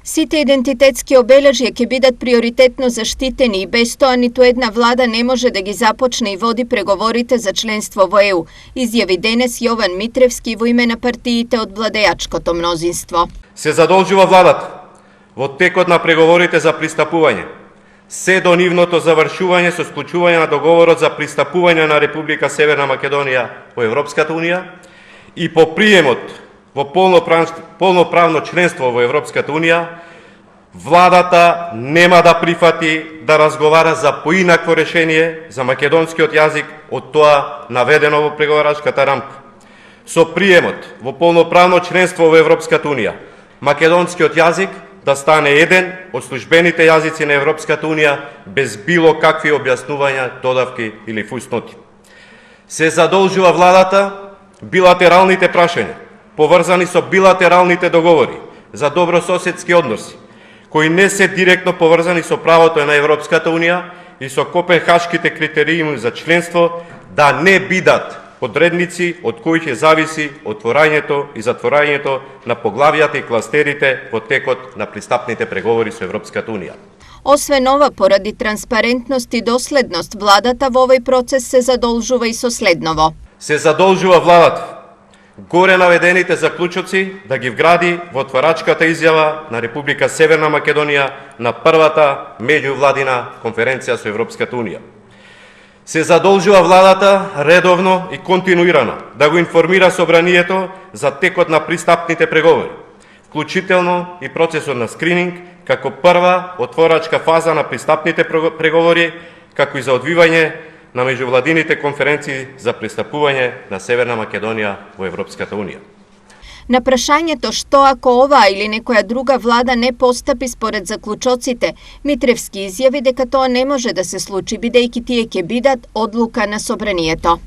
Сите идентитетски обележја ќе бидат приоритетно заштитени и без тоа ниту една влада не може да ги започне и води преговорите за членство во ЕУ, изјави денес Јован Митревски во име на партиите од владеачкото мнозинство. Се задолжува владата во текот на преговорите за пристапување, се до нивното завршување со склучување на договорот за пристапување на Република Северна Македонија во Европската Унија и по приемот во полноправно членство во Европската Унија, владата нема да прифати да разговара за поинакво решение за македонскиот јазик од тоа наведено во преговарачката рамка. Со приемот во полноправно членство во Европската Унија, македонскиот јазик да стане еден од службените јазици на Европската Унија без било какви објаснувања, додавки или фусноти. Се задолжува владата билатералните прашања поврзани со билатералните договори за добрососедски односи, кои не се директно поврзани со правото на Европската Унија и со копенхашките критериуми за членство, да не бидат подредници од кои ќе зависи отворањето и затворањето на поглавијата и кластерите во текот на пристапните преговори со Европската Унија. Освен ова, поради транспарентност и доследност, владата во овој процес се задолжува и со следново. Се задолжува владата горе наведените заклучоци да ги вгради во отварачката изјава на Република Северна Македонија на првата меѓувладина конференција со Европската Унија. Се задолжува владата редовно и континуирано да го информира собранието за текот на пристапните преговори, вклучително и процесот на скрининг, како прва отворачка фаза на пристапните преговори, како и за одвивање на меѓувладините конференции за пристапување на Северна Македонија во Европската Унија. На прашањето што ако оваа или некоја друга влада не постапи според заклучоците, Митревски изјави дека тоа не може да се случи, бидејќи тие ќе бидат одлука на собранието.